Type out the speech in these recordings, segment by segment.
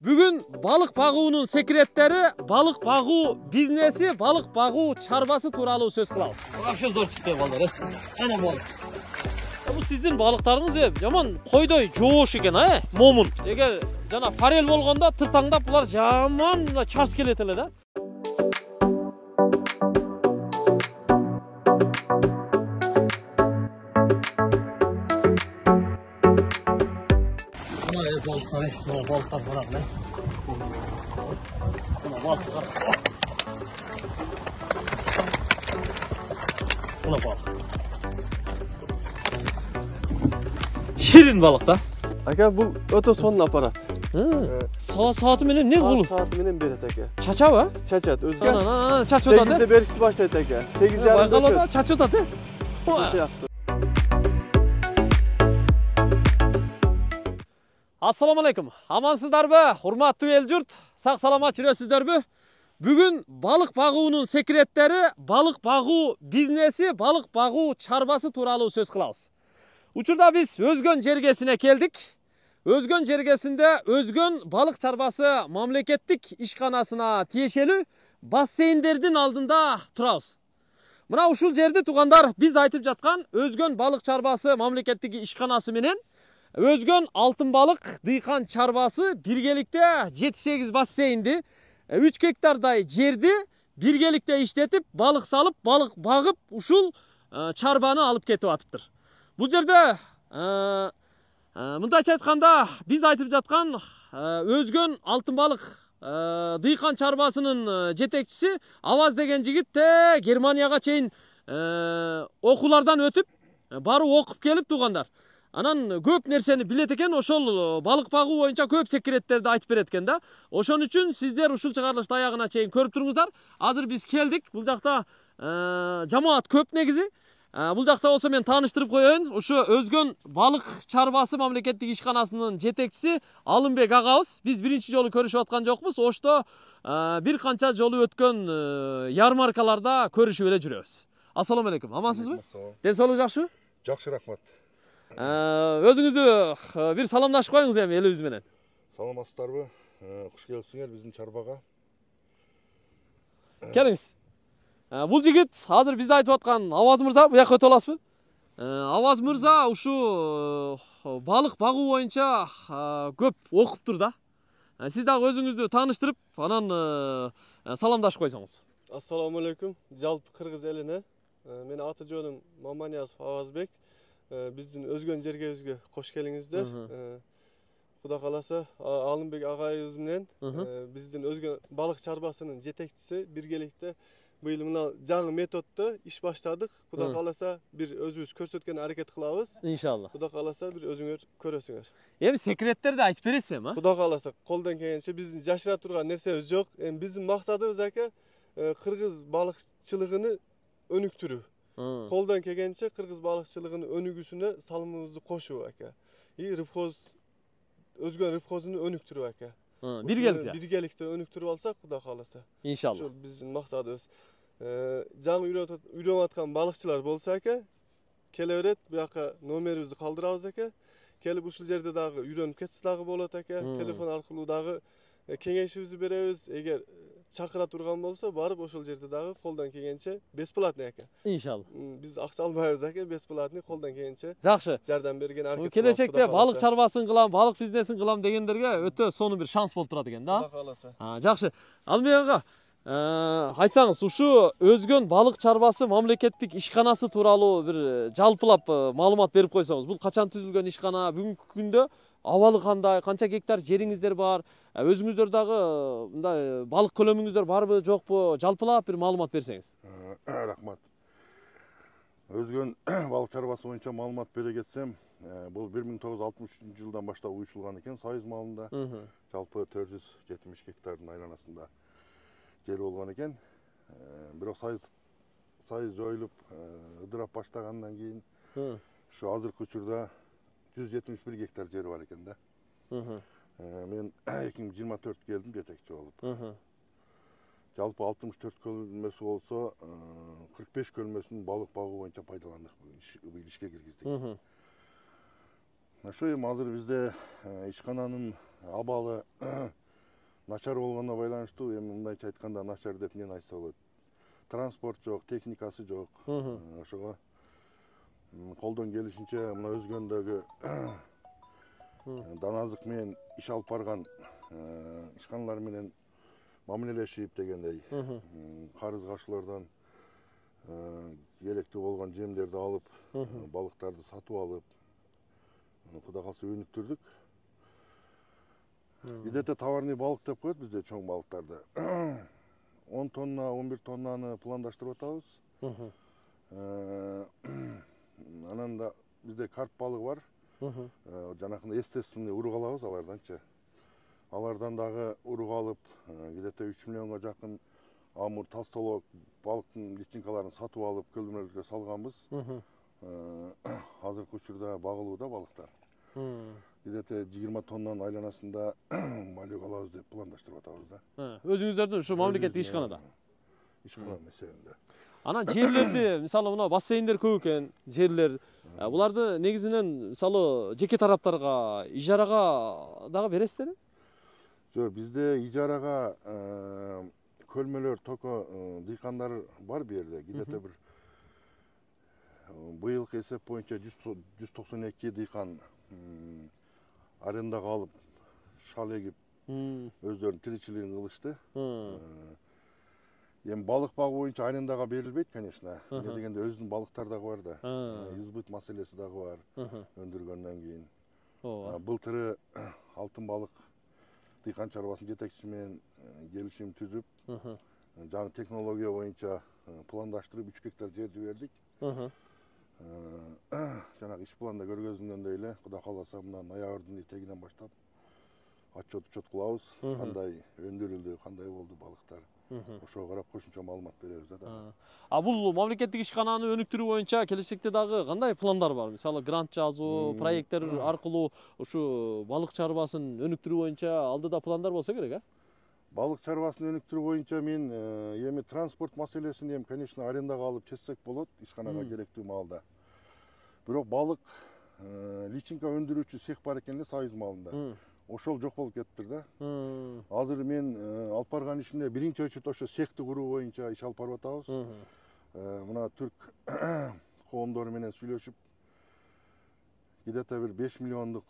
Бүгін балық бағуының секреттері, балық бағу бизнесі, балық бағу чарбасы туралы сөз қыламыз. Вообще зор шықты балдар. Қана балық. Бұл сіздің балықтарыңыз жаман қойдай жош екен, момын. Егер жана форель болғанда тыртаңдап бұлар жаман чарс келетілі да. Balıklar bırak lan. Balıklar. Balık. Şirin balık da. Aka bu öte son aparat. Saati menen ne bulu? Saati menen berет aka. Çaça va? Çaçat özgü. Çaça da. 8'de berişti başlaydı aka. 8:30'da. Baykalada çaça da. Assalamu alaikum. Amansыздарбы, урматтуу эл журт? Сак саламат жүрөсүздөрбү? Бүгүн балык багуунун секреттери, балык багуу бизнеси, балык багуу чарбасы тууралуу сөз кылабыз. Учурда биз Өзгөн жергесине келдик. Өзгөн жергесинде Өзгөн балык чарбасы мамлекеттик ишканасына тиешелүү бассейндердин алдында турабыз. Мына ушул жерди туугандар биз айтып жаткан Өзгөн балык чарбасы мамлекеттик ишканасы менен Өзгөн алтын балык дыйкан чарбасы биргеликте 7-8 бассейнди 3 гектардай жерди биргеликте иштетип, балык салып, балык багып, ушул чарбаны алып кетип атыптыр. Бул жерде мындайча айтканда биз айтып жаткан Өзгөн алтын балык дыйкан чарбасынын жетекчиси Аваз деген жигит Германияга чейин окуулардан өтүп, барып окуп келип туугандар. Анан көп нерсени билет экен, ошол балык багуу боюнча көп секреттерди айтып берет экен да. Ошон үчүн сиздер ушул чыгарылышты аягына чейин көрүп туруңуздар. Азыр биз келдик. Бул жакта жамаат көп негизи. Бул жакта болсо мен тааныштырып коеюн. Ушу Өзгөн балык чарбасы мамлекеттик ишканасынын жетекчиси Алымбек агабыз. Биз биринчи жолу көрүшүп аткан жокпуз. Ошто бир канча жолу өткөн ярмаркаларда көрүшүп эле жүрөбүз. Ассаламу алейкум. Амансызбы? Ден соолук жакшыбы? Жакшы, рахмат. Өзүңүздү бир саламдашып коюңуз эми элибиз менен. Саламатсыздарбы? Куш келипсиңер биздин чарбага. Келиңиз. Бул жигит азыр биз айтып аткан Аваз мырза, бу жака өтө аласызбы? Аваз мырза ушу балык багуу боюнча көп окуптур да. Сиз дагы өзүңүздү тааныштырып, анан саламдашып койсоңуз. Assalamu alaikum. Жалпы кыргыз элине. Мен аты жөнүм Маманиязов Авазбек. Биздин Өзгөн жергебизге кош келиңиздер. Кудай кааласа, Алымбек агайыбыз менен биздин Өзгөн балык чарбасынын жетекчиси биргеликте быйыл мына жаңы методдо иш баштадык. Кудай кааласа бир өзүбүз көрсөткөн аракет кылабыз. Иншалла. Кудай кааласа бир өзүңөр көрөсүңөр. Эми секреттерди айтып бересиз эми? Кудай кааласа, колдон келгенче биздин жашыра турган нерсебиз жок. Эми биздин максатыбыз ака кыргыз балыкчылыгын өнүктүрүү. Колдон келгенче кыргыз балыкчылыгынын өнүгүүсүнө салымыбызды кошуу ака. Өзгөн рыбхозун өнүктүрүү ака. Биргеликте өнүктүрүп алсак, Кудай кааласа. Иншалла. Ошол биздин максатыбыз. Жаңы үйрөнүп аткан балыкчылар болсо ака, келе берет, буяка номерибизди калтырабыз ака. Келип ушул жерде дагы үйрөнүп кетсе дагы болот ака. Телефон аркылуу дагы кеңешибизди беребиз. Эгер чакыра турган болсо, барып ошол жерде дагы колдон келгенче бесплатный ака. Иншалла. Биз акча албайбыз ака, бесплатный колдон келгенче. Жакшы. Жардам берген аракет кылабыз. Келечекте балык чарбасын кылам, балык бизнесин кылам дегендерге өтө сонун бир шанс болуп турат экен да. Кудай кааласа. Жакшы. Алымбек ага, айтсаңыз, ушу Өзгөн балык чарбасы мамлекеттик ишканасы тууралуу бир жалпылап маалымат берип койсоңуз. Бул качан түзүлгөн ишкана, бүгүнкү күндө абалы кандай, канча гектар жериңиздер бар? Өзүңүздөр дагы мындай балык көлөмүңүздөр барбы, жокпу? Жалпылап бир маалымат берсеңиз. Рахмат. Өзгөн балык чарбасы боюнча маалымат бере кетсем, бул 1963 жылдан баштап уюшулган экен Союз малында. Жалпы 470 гектардын айланасында жер болгон экен. Бирок Союз жоюлуп, ыдырап баштагандан кийин ушу азыркы учурда 171 гектар жер бар экен да. Мен 2024 келдим жетекчи болуп. Жалпы 64 көлмөсү болсо, 45 көлмөсүн балык багуу боюнча пайдаландык. Быйыл ишке киргиздик. Ошо эми азыр бизде ишкананын абалы начар болгонуна байланыштуу, эми мындайча айтканда начар деп эмнени айтса болот. Транспорт жок, техникасы жок. Ошого колдон келишинче мына өзгөндөгү даназык менен иш алып барган ишканалар менен мамилелешип дегендей, карыз каршылардан керектүү болгон жемдерди алып, балыктарды сатып алып, кудай калса өнүктүрдүк. Бизде товарный балык деп коет бизде чоң балыктарды. 10 тонна, 11 тоннаны пландаштырып атабыз. Анан да бизде карп балыгы бар. Жанакындай естественный урук алабыз аларданчы. Алардан дагы урук алып, где-то 3 миллионго жакын амур, толстолок балыктын личинкаларын сатып алып, көлдөрмөлөргө салганбыз. Азыркы учурда багылууда балыктар. Где-то 20 тоннанын айланасында малек алабыз деп пландаштырып атабыз да. Өзүңүздөрдүн ушу мамлекеттик ишканада. Ишкананын эсебинде. Анан жерлерди, мисалы мына бассейндер көп экен, жерлер. Буларды негизинен мисалы жеке тараптарга, ижарага дагы бересиздерби? Жок, бизде ижарага көлмөлөр, токо дыйкандар бар бу жерде. Где-то бир быйылкы эсеп боюнча 192 дыйкан арендага алып, шал эгип, өздөрүнүн тиричилигин кылышты. Эми балык багуу боюнча арендага берилбейт, конечно. Эмне дегенде өзүнүн балыктар дагы бар да. Избыт маселеси дагы бар. Өндүргөндөн кийин. Былтыры алтын балык дыйкан чарбасынын жетекчиси менен келишим түзүп, жаңы технология боюнча пландаштырып 3 гектар жер жибердик. Жанагы иш планда көргөзүлгөндөй эле, кудай кааласа мына ноябрдын этегинен баштап отчет кылабыз. Кандай өндүрүлдү, кандай болду балыктар. Ошого карап кошумча маалымат беребиз да. Бул мамлекеттик ишкананы өнүктүрүү боюнча келечекте дагы кандай пландар бар? Мисалы грант жазуу, проекттер аркылуу ушу балык чарбасын өнүктүрүү боюнча алдыда пландар болсо керек, а? Балык чарбасын өнүктүрүү боюнча мен эми транспорт маселесин эми, конечно, арендага алып чечсек болот, ишканага керектүү маалда. Бирок балык личинка өндүрүүчү цех бар экен эле Союз маалында. Ошол жок болуп кетиптир да. Азыр мен алып барган ишимде биринчи очередь ошо цехти куруу боюнча иш алып барып атабыз. Мына түрк коомдору менен сүйлөшүп, где-то бир 5 миллиондук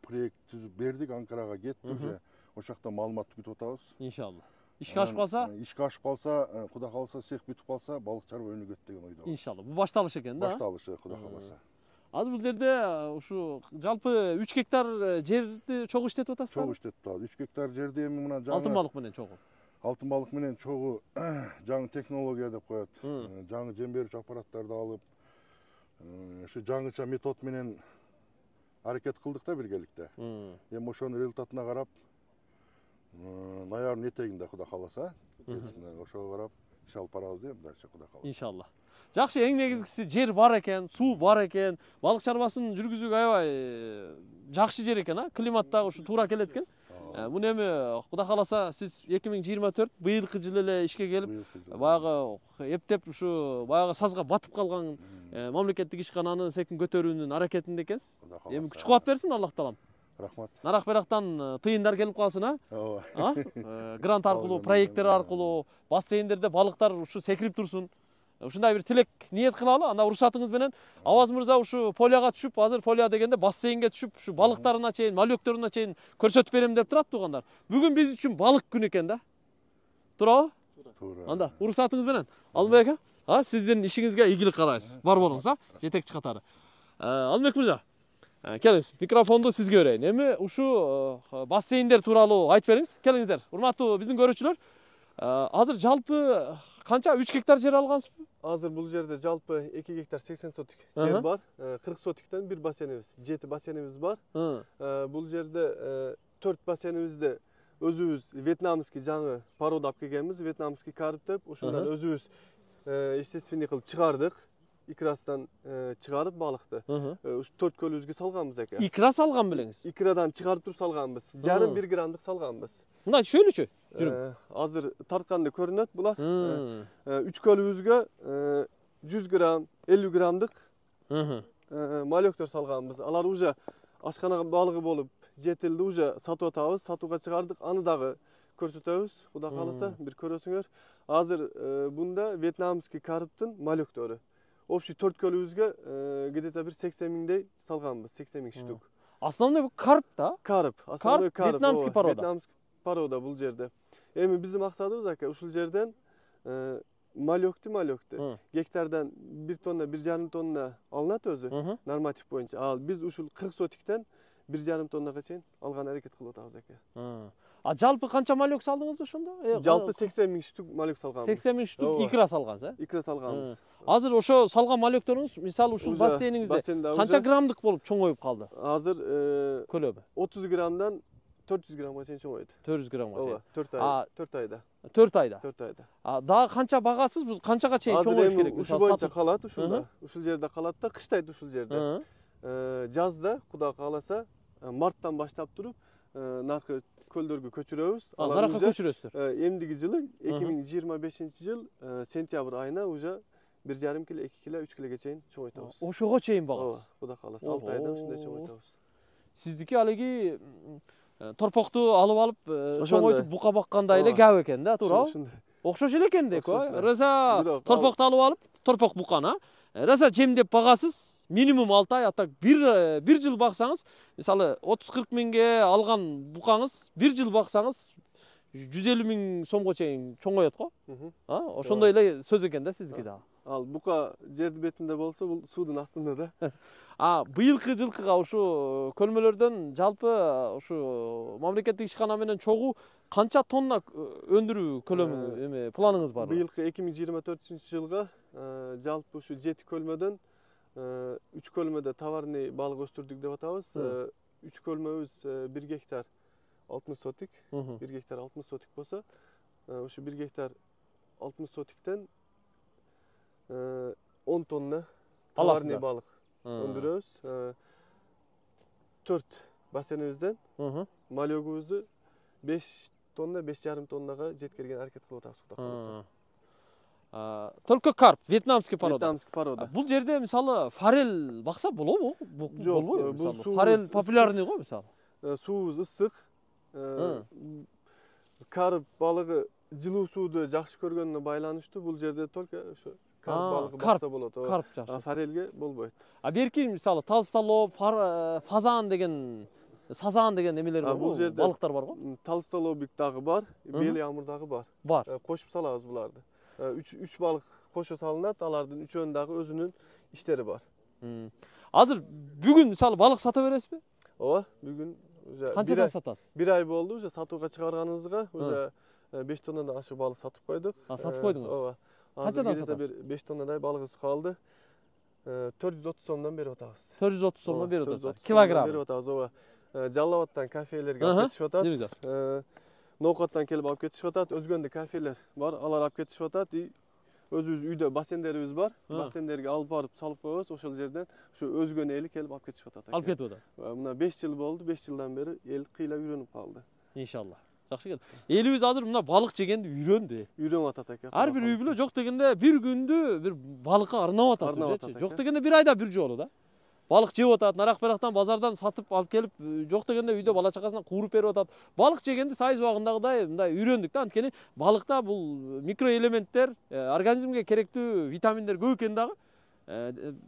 проект түзүп бердик, Анкарага кетти уже. Ошол жакта маалыматты күтүп атабыз. Иншалла. Ишке ашып калса? Ишке ашып калса, кудай кааласа, цех бүтүп калса, балык чарба өнүгөт деген ойдобуз. Иншалла. Бул башталыш экен да? Башталышы, кудай кааласа. Азыр бул жерде ушу жалпы 3 гектар жерди чогуу иштетип атасыздар? Чогуу иштетип атабыз. 3 гектар жерди эми мына жаңы алтын балык менен чогуу. Алтын балык менен чогуу жаңы технология деп коет. Жаңы жем берүүчү аппараттарды алып, ушу жаңыча метод менен аракет кылдык да биргеликте. Эми ошонун результатына карап, ноябрдын этегинде кудай кааласа, ошого карап иш алып барабыз эми дальше кудай кааласа. Иншалла. Жакшы, эң негизгиси жер бар экен, суу бар экен, балык чарбасын жүргүзүүгө аябай жакшы жер экен, а? Климат дагы ушу туура келет экен. Муну эми кудай кааласа сиз 2024 быйылкы жылы эле ишке келип, баягы эптеп ушу баягы сазга батып калган мамлекеттик ишкананы секин көтөрүүнүн аракетинде экенсиз. Эми күч кубат берсин Аллах таалам. Рахмат. Нарак берактан тыйындар келип калсын, а? Ооба. Грант аркылуу, проекттер аркылуу, бассейндерде балыктар ушу секирип турсун. Ушундай бир тилек ниет кылалы. Анда уруксатыңыз менен Аваз мырза ушу полияга түшүп, азыр полия дегенде бассейнге түшүп, ушу балыктарына чейин, малёктөрүнө чейин көрсөтүп берем деп турат туугандар. Бүгүн биз үчүн балык күнү экен да. Туурабы? Туура. Анда уруксатыңыз менен Алымбек ака, сиздин ишиңизге ийгилик карайбыз. Бар болуңуз, а? Жетекчи катары. Алымбек мырза, келиңиз, микрофонду сизге берейин. Эми ушу бассейндер тууралуу айтып бериңиз. Келиңиздер, урматтуу биздин көрүүчүлөр. Азыр жалпы канча 3 гектар жер алгансызбы? Азыр бул жерде жалпы 2 гектар 80 сотик жер бар. 40 сотиктен бир бассейнибиз, 7 бассейнибиз бар. Бул жерде 4 бассейнибизде өзүбүз вьетнамский жаңы порода алып келгенбиз, вьетнамский карп деп, ушундан өзүбүз естественный кылып чыгардык. Икрастан чыгарып балыкты. Ушу 4 көлүбүзгө салганбыз экен. Икра салган белеңиз? Икрадан чыгарып туруп салганбыз. 0,5 грамдык салганбыз. Мындай түшөлүчү? Жүрүм. Азыр тартканда көрүнөт булар. 3 көлүбүзгө 100 грамм, 50 грамдык малёктор салганбыз. Алар уже ашкана балыгы болуп жетилди, уже сатып атабыз, сатууга чыгардык. Аны дагы көрсөтөбүз. Кудай кааласа, бир көрөсүңөр. Азыр бунда вьетнамский карыптын малектөрү. Общий 4 көлүбүзгө где-то бир 80 миңдей салганбыз, 80 миң штук. Основной бул карп да? Карп, основной карп. Вьетнамский порода. Вьетнамский порода бул жерде. Эми биздин максатыбыз ака ушул жерден малекту гектардан 1 тонна, 1,5 тонна алынат өзү норматив боюнча. Ал биз ушул 40 сотиктен 1,5 тоннага чейин алган аракет кылып атабыз ака. А жалпы канча малек салдыңыз ошондо? Жалпы 80 миң штук малек салганбыз. 80 миң штук икра салгансыз, Икра салганбыз. Азыр ошо салган малектериңиз, мисалы ушул бассейниңизде канча граммдык болуп чоңоюп калды? Азыр көлөбү 30 граммдан 400 граммга чейин чоңойду. 400 граммга чейин. 4 айда. 4 айда. 4 айда. Дагы канча багасыз? Бул канчага чейин чоңоюш керек? Ушул боюнча калат ушулда. Ушул жерде калат да, кыштайт ушул жерде. Жазда Кудай кааласа марттан баштап туруп наркы көлдөргө көчүрөбүз. Наракка көчүрөсүздөр. Эмдиги жылы 2025-жыл сентябрь айына уже 1,5 кило, 2 кило, 3 килоге чейин чоңойтабыз. Ошого чейин багасыз. Кудай кааласа 6 айда ушундай чоңойтабыз. Сиздики алеги торпокту алып алып чоңойтуп бука баккандай эле кап экен да, туурабы? Ушундай. Окшош эле экен деп, Раса торпокту алып алып, торпок буканы, Раса жемдеп багасыз. Минимум 6 ай, атак bir жыл баксаңыз, мисалы 30-40 миңге алган букаңыз 1 жыл баксаңыз 150 миң сомго чейин чоңоет го. Ошондой эле сөз экен да сиздики дагы. Ал бука жер бетинде болсо, бул суудун астында да. Быйылкы жылкыга ушу көлмөлөрдөн жалпы ушу мамлекеттик ишкана менен чогуу канча тонна өндүрүү көлөмү планыңыз бар? Быйылкы 2024-жылга жалпы ушу 7 көлмөдөн 3 көлмөдө товарный балык өстүрдүк деп атабыз. 3 көлмөбүз 1 гектар 60 сотик, 1 гектар 60 сотик болсо, ушу 1 гектар 60 сотиктен 10 тонна товарный балык өндүрөбүз. 4 бассейнибизден малегубузду 5 тонна, 5,5 тоннага жеткирген аракет кылып атабыз, Кудай кааласа. Только карп, вьетнамский порода. Вьетнамский порода. Бул жерде мисалы форель бакса болобу? Болбойбу, мисалы. Форель популярный го мисалы. Суубуз ысык. Карп балыгы жылуу сууду жакшы көргөнүнө байланыштуу бул жерде только ошо карп балыгы бакса болот. Карп жакшы. Форельге болбойт. Берки мисалы толстолоб, фазан деген, сазан деген эмелер бар го, балыктар бар го? Толстолобик дагы бар, белый амур дагы бар. Бар. Кошуп салабыз буларды. 3 балык кошо салынат, алардын үчөөнүн дагы өзүнүн иштери бар. Азыр бүгүн мисалы балык сата бересизби? Ооба, бүгүн уже канчадан сатасыз? 1 ай болду уже сатууга чыгарганыбызга, уже 5 тоннадан ашык балык сатып койдук. Сатып койдуңуз? Ооба. Канчадан сатасыз? 5 тоннадай балыгыбыз калды. 430 сомдон берип атабыз. 430 сомдон берип атасыз. Килограмм берип атабыз, ооба. Жалал абадтан кафелерге алып кетишип атат. Ноокаттан келип алып кетишип атат. Өзгөндө кафелер бар, алар алып кетишип атат. Өзүбүз үйдө бассейндерибиз бар. Бассейндерге алып барып салып коебуз. Ошол жерден ушу өзгөн эли келип алып кетишип атат. Алып кетип атат. Мына 5 жыл болду. 5 жылдан бери эл кыйла үйрөнүп калды. Иншалла. Жакшы экен. Элибиз азыр мына балык жегенди үйрөндү. Үйрөнүп атат экен. Ар бир үй бүлө жок дегенде бир күндү бир балыкка арнап атат. Жок дегенде бир айда бир жолу да. Балык жеп атат, нарак-барактан базардан сатып алып келип, жок дегенде үйдө бала чакасына кууруп берип атат. Балык жегенди сайыз убагындагыдай мындай үйрөндүк да. Анткени балыкта бул микроэлементтер, организмге керектүү витаминдер көп экен дагы.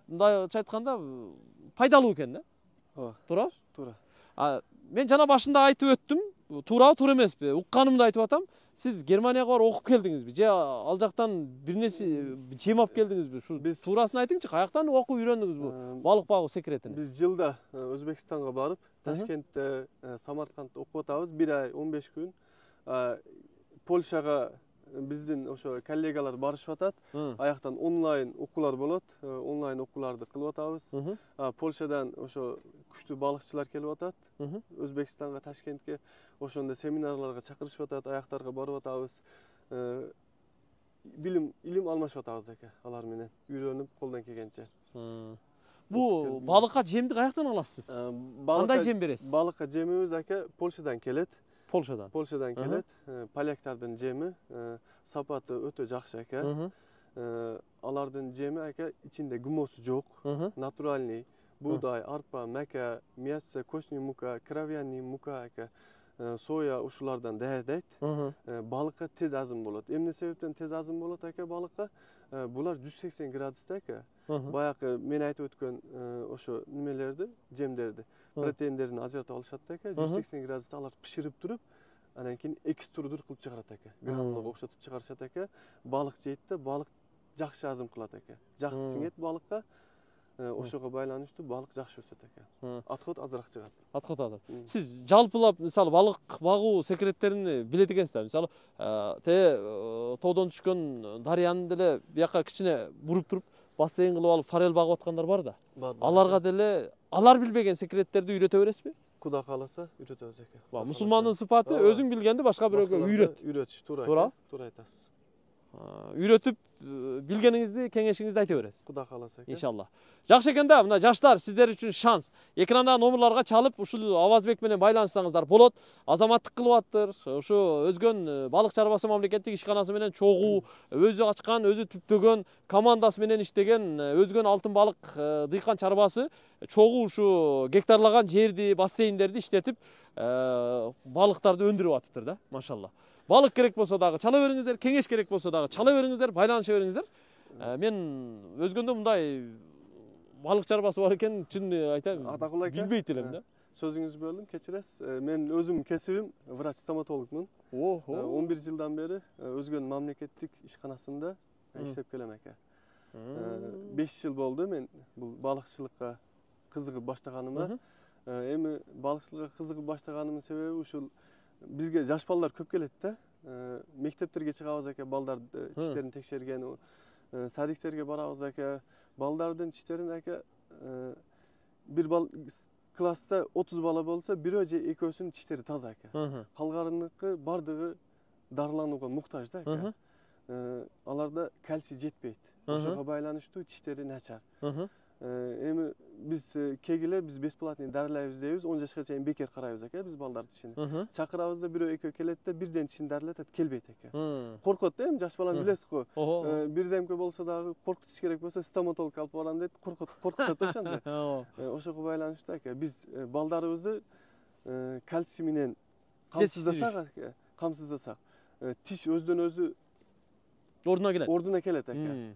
Мындайча айтканда пайдалуу экен да. Ооба. Туура? Туура. Мен жана башында айтып өттүм. Туурабы, туура эмеспи? Укканымды айтып атам. Сиз Германияга барып окуп келдиңизби? Же ал жактан бир нерсе жем алып келдиңизби? Ушу туурасын айтыңчы, каяктан окуп үйрөндүңүз бу балык багуу секретин? Биз жылда Өзбекстанга барып, Ташкентте, Самаркандта окуп атабыз. 1 ай 15 күн. Польшага биздин ошо коллегалар барышып атат. Аяктан онлайн окуулар болот. Онлайн окууларды кылып атабыз. Польшадан ошо күчтүү балыкчылар келип атат. Өзбекстанга, Ташкентке ошондо семинарларга чакырышып атат, аяктарга барып атабыз. Илим алмашып атабыз эке алар менен. Үйрөнүп колдон келгенче. Бу балыкка жемди каяктан аласыз? Кандай жем бересиз? Балыкка жемибиз аке Польшадан келет. Польшадан келет. Поляктардын жеми, сапаты өтө жакшы экен. Алардын жеми аке ичинде гумосу жок, натуральный. buğday, arpa, maka, мясо, koşni muka, kravyanni muka, soya uşulardan dayet. Balıkka tez azım болады. Emne sebepten tez azım болады aka balıkka? Bular 180 gradusda aka. Bayaqı men aytып ötken oşo nimelerdi, jemlerdi. Proteinlerini ajratып alışat aka. 180 gradusda alar pişirip durup, anan keyin ekstrudur qilib chiqarat aka. Granulaga o'xshatib chiqarishat aka. Balık jeydi, balık жақсы азым қылады aka. Жақсы сіңет балыққа. Ошоға байланыштуу балык жакшы өсөт экен. Отход азыраак чыгат. Отход азыр. Сиз жалпылап мисалы балык багуу секреттерин билет экенсиз. Мисалы тоодон түшкөн дарыяны деле бияка кичине буруп туруп бассейн кылып алып форель багып аткандар бар да. Аларга деле алар билбеген секреттерди үйрөтө бересизби? Куда кааласа үйрөтөбүз экен. Мусулмандын сыпаты өзүң билгенди башка бирөөгө үйрөт. Үйрөтүш туура. Туура айтасыз. Үйрөтүп билгениңизди, кеңешиңизди айта бересиз. Куда кааласа экен. Иншалла. Жакшы экен да, мына жаштар сиздер үчүн шанс. Экрандагы номерларга чалып, ушул Авазбек менен байланышсаңыздар болот. Азаматтык кылып аттыр. Ушу өзгөн балык чарбасы мамлекеттик ишканасы менен чогуу, өзү ачкан, өзү түптөгөн, командасы менен иштеген, өзгөн алтын балык дыйкан чарбасы чогуу ушу гектарлаган жерди, бассейндерди иштетип, балыктарды өндүрүп атыптыр да, машалла. Balık gerek bolsa dagы çala бериңиздер, кеңеш керек болсо дагы çala бериңиздер, байланыша бериңиздер. Мен өзгөндө мындай балык чарбасы бар экен, чын айтайын, билбейт элем да. Sözünüzü böldüm, keçiresiz. Men özüm kesibim vraç stomatologмун. 11 жылдан beri özgön mamleketlik işkanasında işlep kelem aka. 5 yıl boldu men bu balıkçılıkka kızıgıp başlagaныма. Эми balıkçılıkka kızıgıp başlaганымдын себеби ушул bizge жаш балдар көп келет да. Мектептерге чыгабыз ака, балдар тиштерин текшерген, садиктерге барабыз ака. Балдардын тиштерин ака бир класста 30 бала болса, бирөө же экөөсүнүн тиштери таза ака. Калгарындыкы бардыгы дарыланууга муктаж да ака. Аларда кальций жетпейт. Ошого байланыштуу тиштери начар. Эми биз кегиле биз бесплатный дарылайбыз дейбиз, 10 жашка чейин бекер карайбыз ака биз балдарды тишини. Чакырабыз да бирөө экөө келет да бирден тишин дарылатат, келбейт ака. Коркот да эми жаш баланы билесиз го. Бирдемке болсо дагы коркутуш керек болсо стоматолог алып барам дейт, коркутат ошондой. Ошого байланыштуу ака биз балдарыбызды кальций менен камсыздасак, тиш өздөн өзү ордуна келет ака.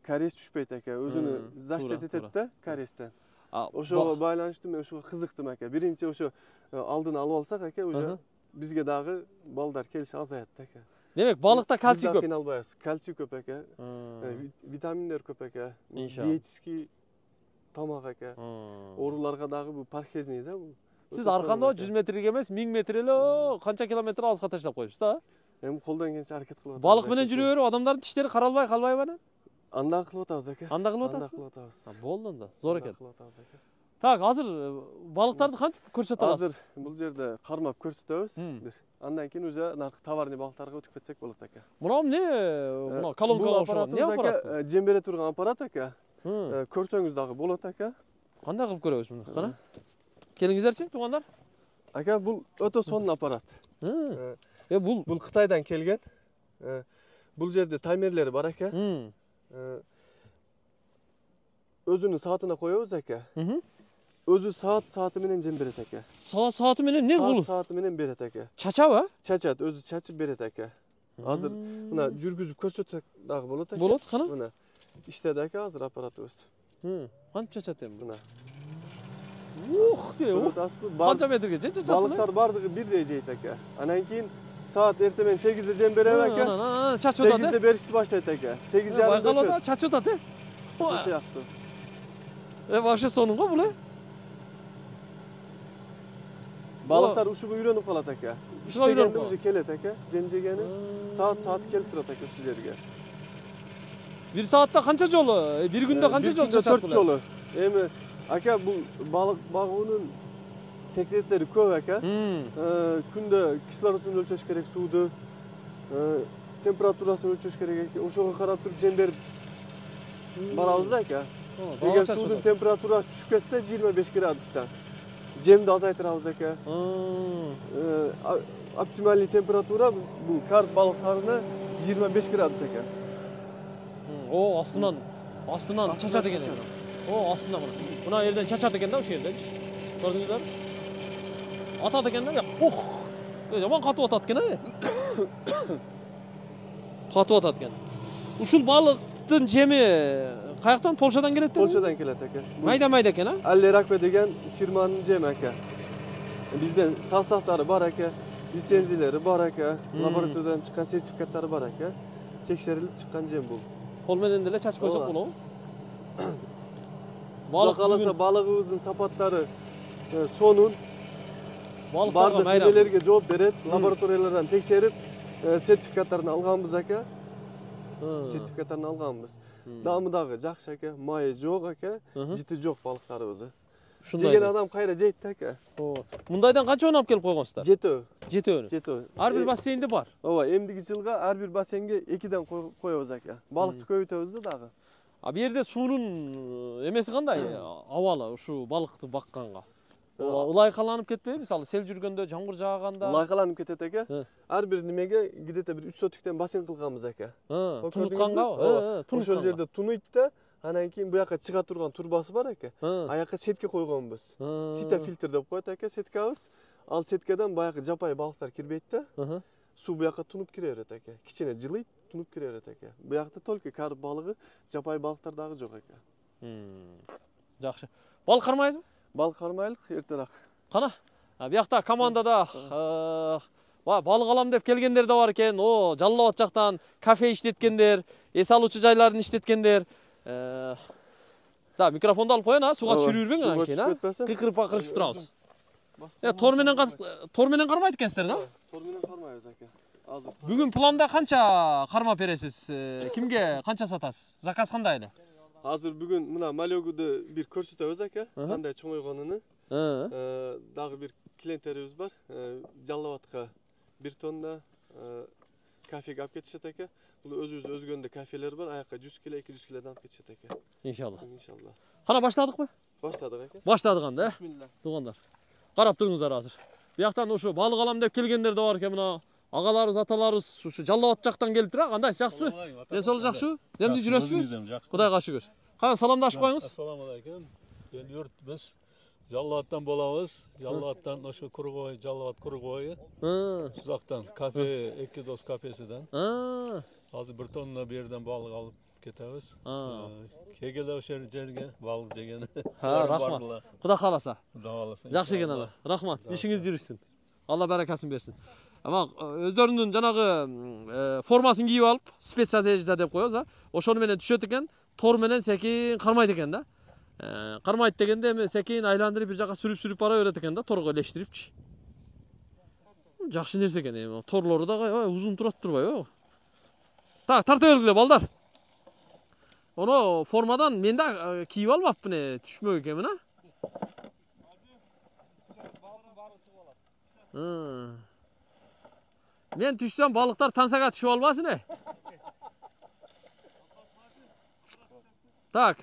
Karies düşpeyt aka, özünü zaştet etet de kariesden. Oşo baylanıştım, oşo kızıktım aka. Birinci oşo aldığını alıp alsak aka, oşo bizge dağı baldar kelişi azayat aka. Demek balıkta kalsiy köp. Kalsiy köp aka, vitaminler köp aka, diyetiski tamak aka. Orularga dağı bu parhezniy da bu. Siz arkanda 100 metrege emes, 1000 metreli kança kilometre alışka taşlap koyuyorsunuz da? Hem koldan gelişi hareket kılıyor. Balık menen жүрüyor, adamların dişleri karalbay bana. Andan kılıp atabız aka. Andan kılıp atabız? Boldu onda, zor eken. aka. Tak, hazır balıktарды kantip көрсөтө аласыз? Hazır, бул жерде кармап көрсөтөбүз. Andan keyin уже narkı tavarny balıklarga өтүп кетсек болот aka. Мына эмне? Мына колонкага окшогон эмне аппарат? Жембере турган аппарат aka. Көрсөңүз дагы болот aka. Кандай кылып көрөбүз муну? Кана. Келиңиздерчи, туугандар. Aka, бул өтө сонун аппарат. Бул Кытайдан келген. Бул жерде таймерлери бар aka. Özünün saatine koyuyoruz aka. Özü saati menen jem beret aka. Saati menen ne bulu? Saati menen beret aka. Çaçaba? Çaçat, özü çaçıp beret aka. Hazır buna жүргүзүp көрсөтсөк дагы болот aka. Болот, кана? Мына иштеди aka, hazır аппаратыбыз. Кантип чачат эми? Мына. Канча метрге чачат? Балыктар бардыгы бирдей жейт aka. Анан кийин saat ertemen 8'de jem berebe aka. 8'de berişti başlayt aka. 8 yarım Байкалып атат, чачып атат, Çaçaktı. Вообще сонунго бул, Balıklar uşubu үйрөнүп калат aka. İştegende uzu kelet aka. Jem jegeni saat kelip turat aka şu жерге. Bir saatte kança jolu? Bir günde kança jol çaçat? 4 jolu. Эми aka bu balık багуунун sekretleri көп aka. Күндө кислородун өлчөш керек, сууду, температурасын өлчөш керек. Ошого карап туруп жем берип барабыз да aka. Эгер суудун температурасы түшүп кетсе 25 градустан жемди азайтырабыз aka. Оптимальный температура bu карп балыктарына 25 градус aka. Астынан чачат экен. O aslında bunu. Buna yerden çaçat eken de o yerden. Gördünüzler. Atat eken de ya. Oh. Yaman katı atat eken ha. Katı atat eken. Uşul balıktın jemi kayaktan Polşadan kelет dedin? Polşadan kelет aka. Mayda eken ha? Aller Akbe degan firmanın jemi aka. Bizden sastavları var aka, lisenziyaları var aka, laboratoriyadan çıkan sertifikatları var aka. Tekshirilip çıkan jem bu. Kol menen dele çaç koysak Ola. bolu. Balık kalasa balığımızın sapatları sonun balıklarga bardıq mayram. nelerge жооп берет. Laboratoriyalardan tekşerip sertifikatlarını alганбыз aka. Sertifikatlarını alганбыз. Damıdagы жакшы aka, майы жок aka, жити жок балыктарыбызы. Жеген адам кайра жейт aka. Мындайдан канча алып келип койгонсуздар? 7. 7. 7. Ар бир бассейнде бар. Ооба, эмдиги жылга ар бир бассейнге 2ден коебуз aka. Балыкты көбөйтөбүз да дагы. А бу жерде суунун эмеси кандай? Абалы ушу балыкты бакканга. Ылайкаланып кетпейби? Мисалы сел жүргөндө, жамгыр жааганда. Ылайкаланып кетет aka. Ар бир немеге где-то бир 3 сотиктен бассейн кылганбыз aka. Тунутканга? Ошол жерде тунуйт да, анан кийин буяка чыга турган турбасы бар aka. Аякка сетке койгонбуз. Сита фильтр деп коет aka сеткабыз. Ал сеткадан баягы жапай балыктар кирбейт да. Суу буяка тунуп кире берет aka. Кичине жылыйт, тунуп кире берет aka. Буякта только карп балыгы, жапай балыктар дагы жок aka. Жакшы. Балык кармайсызбы? Балык кармайлык эртерээк. Кана? Биякта командада балык алам деп келгендер да бар экен. О, Жалал Абад жактан кафе иштеткендер, эс алуучу жайларын иштеткендер. Да, микрофонду алып коеюн, сууга түшүрүп жүрбөң анан кийин, кыйкырып турабыз. Тор менен кармайт экенсиздер да? Тор менен кармайбыз aka. Азыр. Бүгүн планда канча карма бересиз? Кимге канча сатасыз? Заказ кандай эле? Азыр бүгүн мына малёгуду бир көрсөтөбүз aka, кандай чоңойгонуну. Дагы бир клиенттерибиз бар. Жалал Абадка 1 тонна кафеге алып кетишет aka. Бул өзүбүз өзгөндө кафелер бар, аякка 100 кило, 200 килодон алып кетишет aka. Иншалла. Иншалла. Кана баштадыкпы? Баштадык aka. Баштадык анда, Бисмилла. туугандар. Карап туруңуздар азыр. Бияктан ушу балык алам деп келгендер да бар экен, мына агаларыбыз, аталарыбыз ушу Жалал Абад жактан келиптир. Кандай, жакшысызбы? Ден соолук жакшыбы? Демди жүрөсүзбү? Кудайга шүгүр. Кана саламдашып коюңуз. Assalamu alaykum. Endi yurt biz Жалал Абадтан болабыз. Жалал Абадтан ошо Кургой, Жалал Абад Кургойу. Сузактан кафе, эки дос кафесиден. Азыр 1 тонна бу жерден балык алып кетебиз. Кегеле ошол жерге балык жеген. Рахмат. Кудай кааласа. Кудай кааласа. Жакшы экен ана. Рахмат. Ишиңиз жүрүшсүн. Алла баракасын берсин. Ама өздөрүнүн жанагы формасын кийип алып, спецодежда деп коебуз, ошону менен түшөт экен, тор менен секин кармайт экен да. Кармайт дегенде эми секин айландырып бир жака сүрүп бара берет экен да, торго илештирипчи. Жакшы нерсе экен эми. Торлору да узун турат турбайбы? Так, тарта бергиле балдар. Оно формадан мен да кийип албаппын, түшмөк экен мына. Мен түшсөм балыктар тансага түшүп албасын. Так,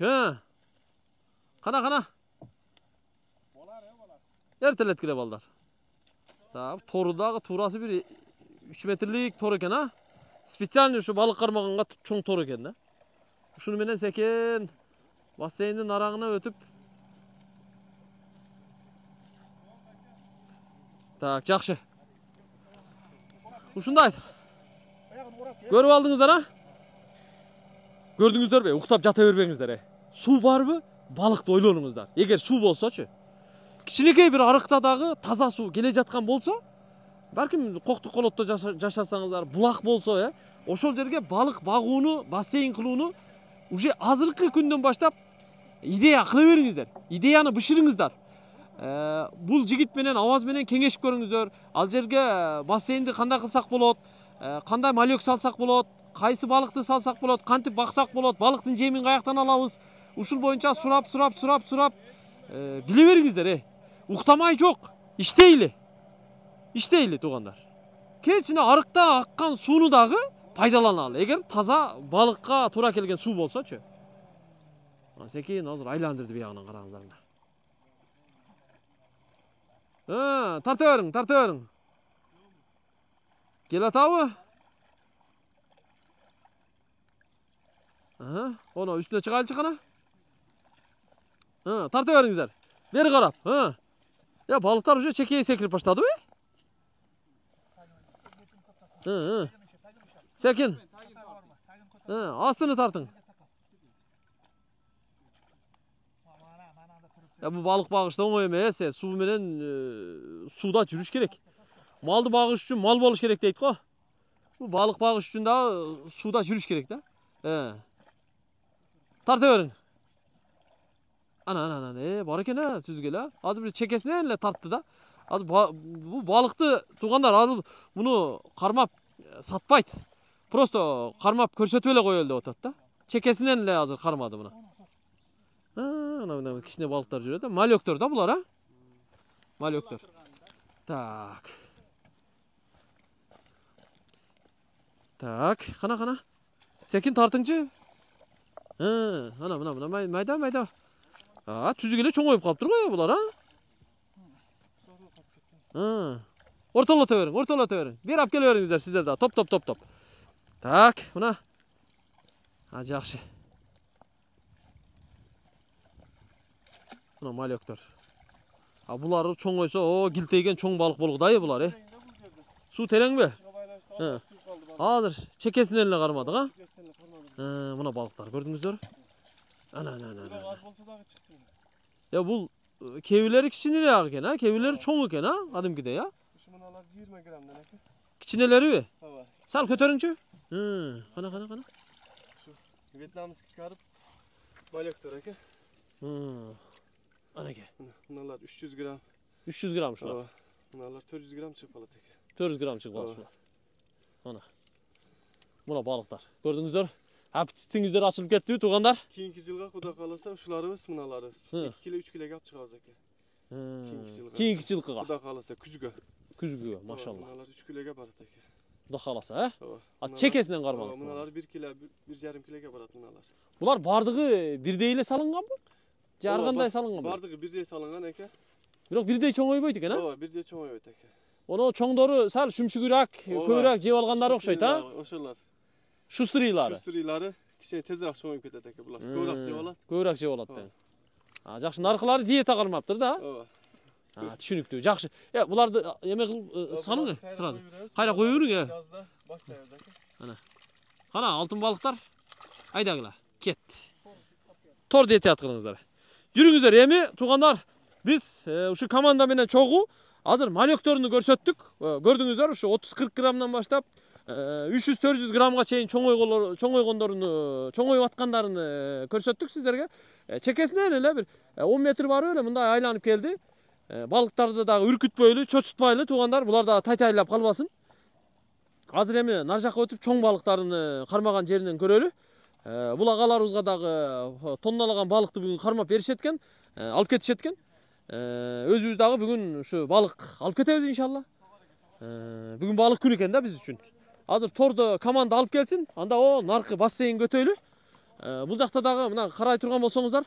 Кана. Эртелет кире балдар. Так, тору дагы туурасы бир 3 метрлик тор экен, Специально ушу балык кармаганга чоң тор экен да. Ушуну менен секен бассейндин араңына өтүп. Так, жакшы. Ушундай. Көрүп алдыңыздар, Көрдүңүздөрбү? Уктап жата бербеңиздер. Суу барбы? Балыкты ойлонуңуздар. Эгер суу болсочу, кичинекей бир арыкта дагы таза суу келе жаткан болсо, балким коктук колотто жашасаңыздар, булак болсо, ошол жерге балык багууну, бассейн кылууну уже азыркы күндөн баштап идея кыла бериңиздер. Идеяны бышырыңыздар. Бул жигит менен, Аваз менен кеңешип көрүңүздөр. Ал жерге бассейнди кандай кылсак болот, кандай малек салсак болот, кайсы балыкты салсак болот, кантип баксак болот, балыктын жемин каяктан алабыз. Ушул боюнча сурап биле бериңиздер. Уктамай жок. Иштейли туугандар. Кечине арыкта аккан сууну дагы пайдаланалы. Эгер таза балыкка туура келген суу болсочу. Секин азыр айландырды биягынан караңыздар. Тарта бериң. Келатабы? Оны үстүнө чыгайлычы кана. Tarta veringizler. Beri karap. Ya balıklar уже çekeye sekirip başladı be. Sekin. Astını tartın. Ya bu balık bağışta oңой эмес. Суу менен сууда жүрүш керек. Малды багыш үчүн мал болуш керек дейт го. Bu balık bağış üstünde suda жүрүш керек да. Tarta verin. Ana бар экен түзгеле. Азыр бир чекесинен эле тартты да. Азыр bu balıkты туугандар азыр муну кармап сатпайт. Просто кармап көрсөтүп эле коелу деп атат да. Чекесинен эле азыр кармады муну. Ana кичине балыктар жүрөт да. Малектор да булар, Малектор. Так. Так, қана. Секин тартыңчы. Ана майда. Түзүгеле чоңоюп калыптыр го булар, Ортолото бериң. Бир ап келе бериңиздер сиздер да. Топ. Так, мына. Жакшы. Мына малектор. Булар чоңойсо, килтейген чоң балык болгудай булар, Суу терең бе? Азыр чекесинен эле кармадык, Мына балыктар көрдүңүздөр. Ana. Ya bul kevileri kiçineleri eкен, Kevileri çoğu eкен, Adımkide ya. Şunalar 20 gramdan eкен. Kiçineleri mi? Evet. Sal kötörünçü. Kana. Şu Vietnamız çıkarıp malektor eкен. Ana ke. Bunlar 300 gram. 300 gram şular. Evet. Bunlar 400 gram çıkmalı eкен. 400 gram çıkmalı şular. Ana. Buna balıklar. Gördüңүздөр. Apetitingizler açılıp kettibi tuğanlar. Keyinki yılga kuda kalırsa uşularımız mınalarız. 2 kilo 3 kilo gap çıkarız eкен. Keyinki yılga. Kuda kalırsa küzgü. Küzgü maşallah. Bunlar 3 kilo gap arat eкен. Kuda kalasa Çekesinden karmalık. Bunlar 1 kilo 1,5 kilo gap arat bunlar. Bular bardığı birdeyle salıngan mı? Jargınday salıngan mı? Bardığı birdey salıngan eкен. Biroq birdey çoğoyboyt eкен, Evet, birdey çoğoyboyt eкен. Onu çoңdoru sal şümşügürak, köbürak jep algandары okşoyt, Oşolar. Şustriylары. Kişi tezrak çoğuyup ketedi eкен bular. Köbürak jep alat. Köbürak jep alat. Жакшы наркылары диета калмаптыр да? Evet. Түшүнүктүү. Жакшы. Буларды эме кылып салың сразу. Кайра кое бериң, Жазда баштайбыз экен. Кана алтын балыктар. Айдагыла. Кет. Тор диета кылыңыздар. Жүрүңүздөр эми туугандар. Биз ушу команда менен чогуу азыр малектөрүнү көрсөттүк. Көрдүңүздөр ушу 30-40 грамдан баштап 300-400 грамга чейин чоңойгондорун аткандарын көрсөттүк сиздерге. Чекесинен эле бир 10 метр барып эле мындай айланып келди. Балыктарды дагы үркүтпөйлү, чочутпайлы туугандар, булар да тайтайлап калбасын. Азыр эми нар жакка өтүп чоң балыктарын кармаган жеринен көрөлү. Бул агаларыбызга дагы тонналаган балыкты бүгүн кармап беришет экен, алып кетишет экен. Өзүбүз дагы бүгүн ушу балык алып кетебиз иншалла. Бүгүн балык күнү экен да биз үчүн. Азыр торду команда алып келсин, анда наркы бассейн көтөйлү. Бул жакта дагы мына карай турган болсоңуздар,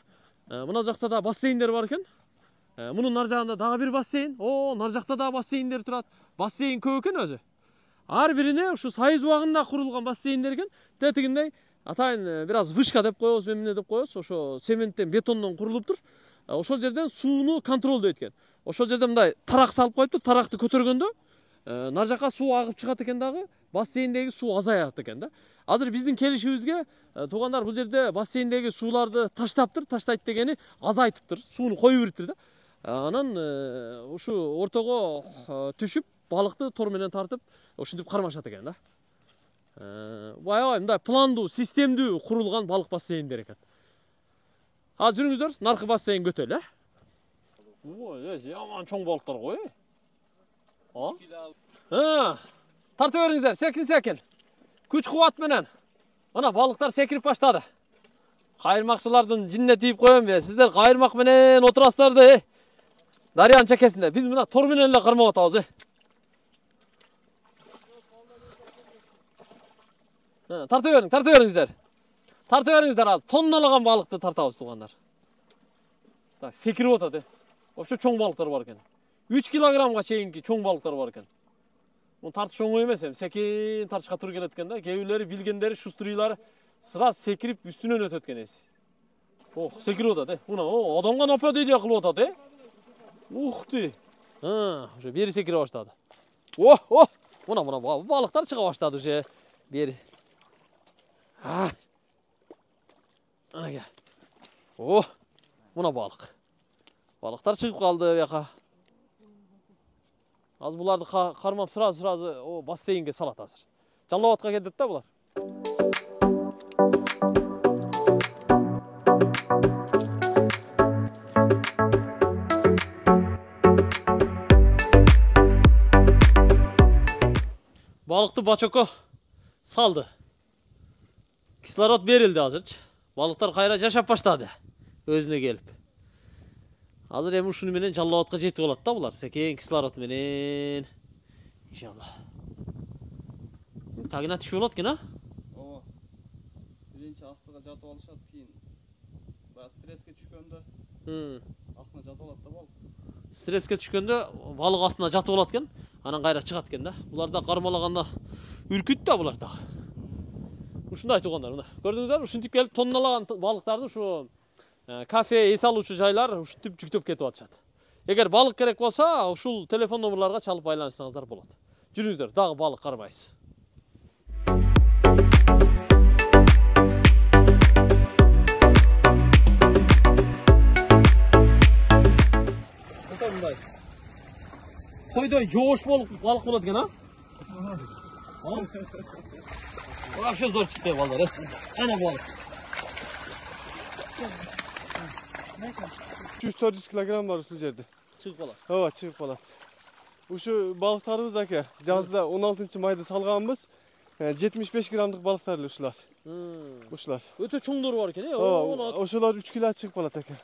мына жакта да бассейндер бар экен. Мунун нар жагында дагы бир бассейн, нар жакта да бассейндер турат. Бассейн көп экен өзү. Ар бирине ушу сайыз убагында курулган бассейндер экен. Тетигиндей атайын бираз вышка деп коебуз, эмне деп коебуз, ошо цементтен, бетондон курулуптур. Ошол жерден сууну контролдойт экен. Ошол жерде мындай тарак салып коюптур, таракты көтөргөндө нар жакка суу агып чыгат экен дагы, бассейндеги суу азаят экен да. Азыр биздин келишибизге туугандар бул жерде бассейндеги сууларды таштаптыр, таштайт дегени азайтыптыр, сууну коюп бериптир да. Анан ушу ортого түшүп, балыкты тор менен тартып, ушинтип кармашат экен да. Аябай мындай пландуу, системдүү курулган балык бассейндер экен. Азыр жүрүңүздөр, наркы бассейн көтөлү, Жаман чоң балыктар го, Тарта бериңиздер, секин. Күч кубат менен. Мына балыктар секирип баштады. Кайырмакчылардын жинне тийип коем бе? Сиздер кайырмак менен отурасыздар да, Дарыянын чекесинде. Биз мына тор менен эле кармап атабыз, Тарта бериңиздер. Тарта бериңиздер азыр. Тонналаган балыкты тартабыз туугандар. Так, секирип атат, Вообще чоң балыктар бар экен. 3 килограммга чейинки чоң балыктар бар экен. Муну тартыш оңой эмес, секин тартышка туура келет экен да. Кээ бирлери билгендери, шустрийлары сразу секирип үстүнөн өтөт экен. Oh, sekirip atadi. Buna odamga napa deydi kılıp atadi. Uhti. Ha, o'sha beri sekire başladı. Oh. Buna balıklar çıka başladı o'sha. Beri. Ha. Ana gel. Oh. Buna balık. Balıklar çıkıp kaldı bu yaka. Az bulardı karmam sırası o basseyinge salat hazır. Жаллабатка келдет да булар. Balıkты бачоко салды. Кислород берилди азырчы. Балыктар кайра жашап баштады. Өзүнө келип. Азыр эми ушуну менен жаллабатка жетип алат да булар. Секен кислород менен. Иншалла. Тагына түшүп алат экен, а? Ооба. Биринчи астыга жатып алышат, кийин баягы стресске түшкөндө астына жатып алат да балык. Стресске түшкөндө балык астына жатып алат экен, анан кайра чыгат экен да. Булар да кармалаганда үркүт да булар да. Ушундай туугандар, мына. Көрдүңүздөр, ушинтип келип тонналаган балыктарды ушу кафе, эс алуучу жайлар ушинтип жүктөп кетип атышат. Эгер балык керек болсо, ушул телефон номерларга чалып байланышсаңыздар болот. Жүрүңүздөр, дагы балык кармайбыз. Койдой жоош балык болот экен, а? Вообще зор чыкты балдар, Ана балык. 300-400 kilogram var ушул жерде. Чыгып калат. Ооба, чыгып калат. Ушу балыктарыбыз аке, жазда 16-майда салганбыз. 75 грамдык балыктар эле ушулар. Ушулар. Өтө чоңдору бар экен, Ооба, ошолор 3 кило чыгып калат аке.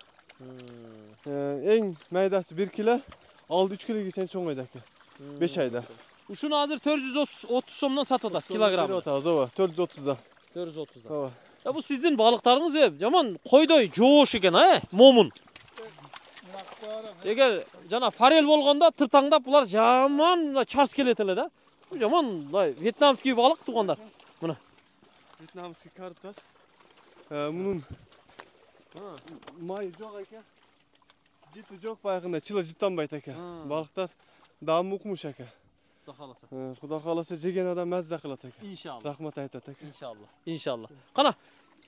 Эң майдасы 1 кило, алды 3 килоге чейин чоңойду аке. 5 айда. Ушуну азыр 430 сомдон сатып атасыз килограмм. Ооба, 430'dan. 430'dan. Ооба. Ya bu sizin balıklarınız jaman koydoy жоош экен, момун. Эгер жана форель болгондо тыртаңдап булар жаман чарс келет эле да. Жаман вьетнамский балык туугандар. Мына. Вьетнамский карптар. Мунун май жок экен. Житу жок баягында чыла жыттанбайт экен. Балыктар дамы укмуш экен. Куда кааласа жеген адам мазза кылат экен. İnşallah. Рахмат айтат экен. İnşallah. İnşallah. Кана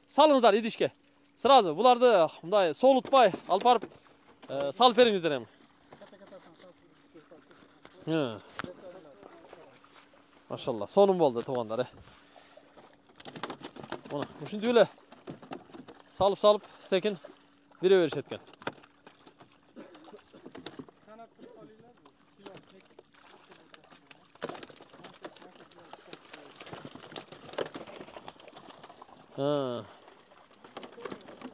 салыңыздар идишке. Сразу буларды мындай солутпай алып барып салып бериңиздер эми. Машалла, сонун болду туугандар. Мына ушинтип эле салып секин бире беришет экен.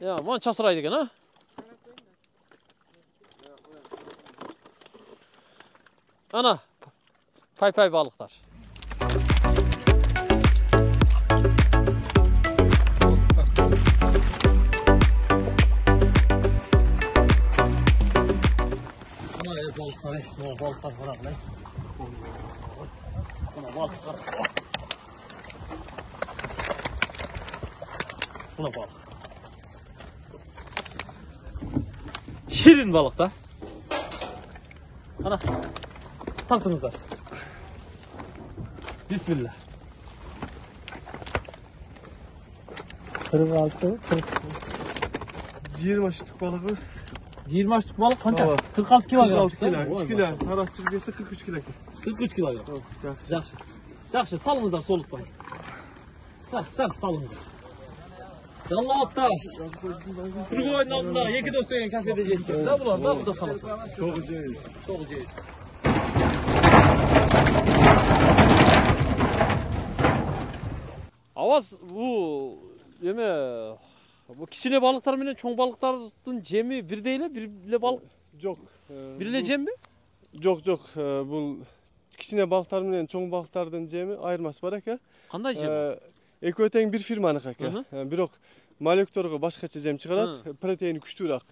Ya, man çasıraydı eкен, ha? Ana, pay balıklar. Ana balıklar var lan. Ana balıklar. Buna balık. Şirin balık da. Ana. Taktınızlar. Bismillah. 46, 20 штук балыгыбыз. 20 штук balık kança? 46 kilogram. 46 kilo. 3 kilo. Parası çizgisi 43 kilo. 43 kilogram. Yaxşı. Yaxşı, salыңыздар солытпай. Жақсы салыңыздар. Жаллабатта. Turgay'ın altında 2 dost деген kafede жеткен. Да булар, да, bu da salası. Çok jeyiz. Çok jeyиz. Avaz bu bu kichine balıklar менен чоң балыктардын жеми бирдей эле, бир эле балык. Жок. Бир эле жемби? Жок. Бул кичине балыктар менен чоң балыктардын жеми айырмасы бар экен. Кандай жем? Экөө тең бир фирманыкы экен. Бирок молекторго башкача жем чыгарат, протеини күчтүүрөөк.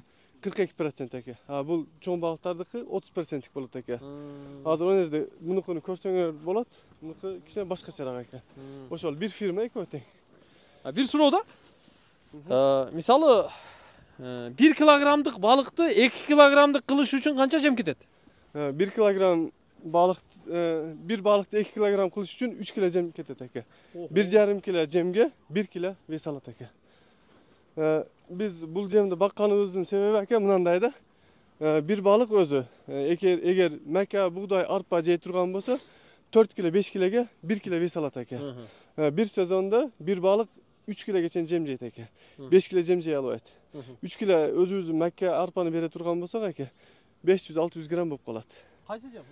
42% экен. Бул чоң балыктардыкы 30%lik болот экен. Азыр ол жерде мунукуну көрсөңөр болот. Мунуку кичине башкачараак экен. Ошол бир фирма экөө тең. Bir surada misалы 1 kilogramdыk balıkты 2 kilogramdыk kılış için kança jem ketет? 1 kilogram balık, bir balıkta 2 kilogram kılıç için 3 kilo jem ketет aka. 1,5 kilo jemge 1 kilo wes alat aka. Biz bul jemdi bakkanыбыздын sebebi aka mınandayda. Bir balık özü eğer meka buğday arpa jey turgan bolsa 4 kilo 5 kiloga 1 kilo wes alat aka. Bir sezonda bir balık 3 kilo geçen jem jeyt aka. 5 kilo jem jey albayt. 3 kilo özübüzdün meka arpany bere turgan bolsak aka 500-600 gram bolup kalat. Kayсы jem?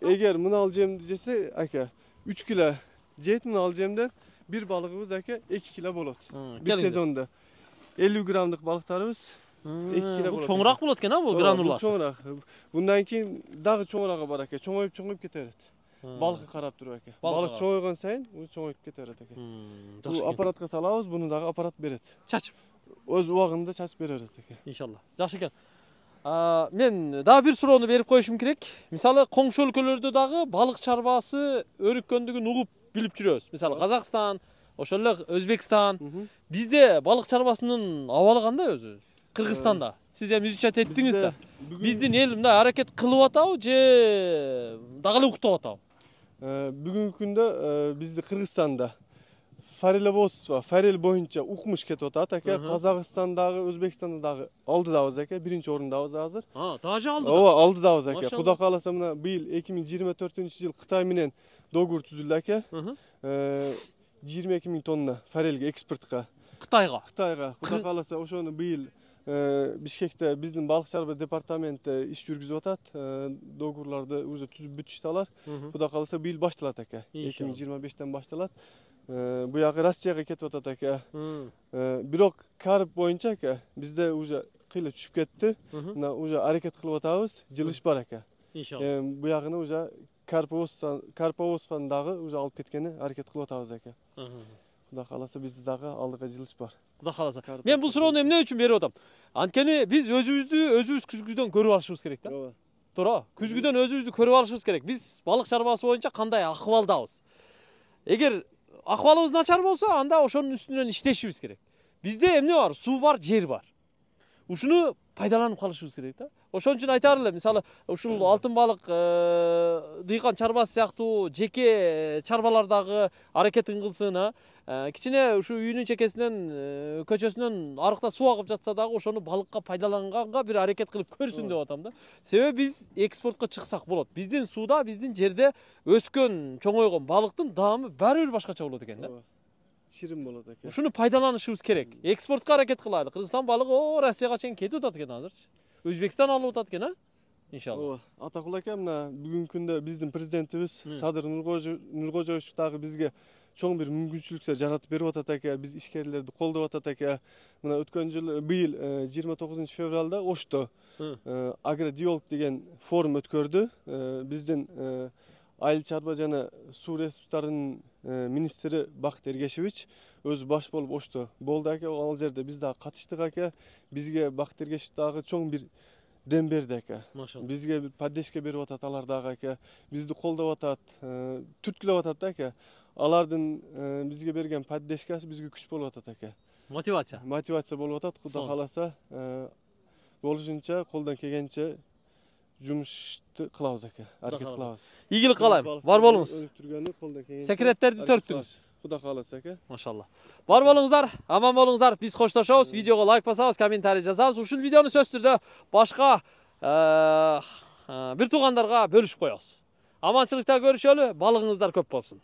Eğer mını al jemdi jese aka 3 kilo jeyt mını al jemden bir balığımız aka 2 kilo bolat. Bir sezonda 50 gramlık balıklarımız 2 kilo Bu bolat. çoğurak bolat eken ha bu granulası. Çoğurak. Bundan keyin dagı çoğurağı bar aka. Çoğoyup keteret. Balıkı karap durup aka. Balık çoğuygan sayın bu çoğoyup keteret aka. Bu aparatka salabız, bunu dagı aparat beret. Çaçıp. Öz ubagında çaçıp berет aka. İnşallah. Жақсы eкен. Men daha bir surooну berip koyuşum kerek. Misалы коңшу өлкөлөрдө дагы балык чарбасы өрүккөндүгүн угуп билип жүрөбүз. Misалы Казакстан, ошол эле Өзбекстан. Бизде балык чарбасынын абалы кандай өзү? Кыргызстанда. Сиз эми изучать еттиңиз да. Биздин эл мындай аракет кылып атабы же дагы эле уктап атабы? Бүгүнкү күндө бизди Кыргызстанда farelevozство, farel boyunca ukmuş ketip atat aka. Kazakistandagı, Özbekistandagı aldыбыз aka. Birinci orundabız azыр. Даже aldı. Ооба, aldыбыз aka. Kuda kalasa mına bu yıl 2024-yıl Kıtay menen dogur tüzüldü aka. 22 000 tonna farelge eksportka. Kıtayga. Kuda kalasa oşonu bu yıl Bişkek'te bizim balık çarba departamentte iş yürgüzüp atat. Dogurlarda уже tüzüp bütüştalar. Kuda kalasa bu yıl baştalat aka. 2025'ten baştalat. Bu yağı Rusya'ya ketip atat aka. Birok karp boyunca aka bizde уже kıyla düşüp ketti. Уже hareket kılıp atabız. Jılış bar aka. İnşallah. Bu yağını уже Karpovosfandağı уже alıp ketkeni hareket kılıp atabız aka. Kuda kalasa bizde dagı aldığa jılış bar. Kuda kalasa. Men bu surooну эмне үчүн берип атам? Анткени биз өзүбүз күзгүдөн көрүп алышыбыз керек да. Туура. Күзгүдөн өзүбүздү көрүп алышыбыз керек. Биз балык чарбасы боюнча кандай акыбалдабыз? Эгер акыбалыбыз начар болсо, анда ошонун үстүнөн иштешибиз керек. Бизде эмне бар? Суу бар, жер бар. Ушуну пайдаланып калышыбыз керек да. Ошон үчүн айтаар элем, мисалы, ушул алтын балык дыйкан чарбасы сыяктуу жеке чарбалардагы аракетин кылсын, кичине ушу үйүнүн чекесинен көчөсүнөн арыкта суу агып жатса дагы ошону балыкка пайдаланганга бир аракет кылып көрсүн деп атам да. Себеби биз экспортко чыксак болот. Биздин сууда, биздин жерде өскөн, чоңойгон балыктын даамы баары бир башкача болот экен да. Şirin болот экен. Ушуну пайдаланышыбыз керек. Экспортко аракет кылайлы. Кыргызстан балыгы Россияга чейин кетип атат экен азыр. Өзбекстан алып атат экен, иншалла. Атакул ака, мына бүгүнкү күндө биздин президентибиз Садыр Нуркожоевич дагы бизге чоң бир мүмкүнчүлүктөр жаратып берип атат ака. Биз ишкерлерди колдоп атат ака. Мына өткөн жыл быйыл 29 февралда Ошто агродиолог деген форум өткөрдү. Биздин Айыл чарба жана суу ресурстарынын министри Бакыт Эргешевич өзү баш болуп Ошто болду ака. Ал жерде биз дагы катыштык ака. Бизге Бакыт Эргешев дагы чоң бир дем берди ака. Бизге бир поддержка берип атат алар дагы ака. Бизди колдоп атат, түрткүлөп атат ака. Алардын бизге берген поддержкасы бизге күч болуп атат ака. Мотивация болуп атат. Кудай кааласа болушунча колдон келгенче жумушты кылабыз ака. Аракет кылабыз. Ийгилик каалайм. Бар болуңуз. Секреттерди төрттүңүз. Кудай кааласа ака. Машалла. Бар болуңуздар, аман болуңуздар. Биз коштошобуз. Видеого лайк басабыз, комментарий жазабыз. Ушул видеону сөзсүз түрдө башка бир туугандарга бөлүшүп коебуз. Аманчылыкта көрүшөлү, балыгыңыздар көп болсун.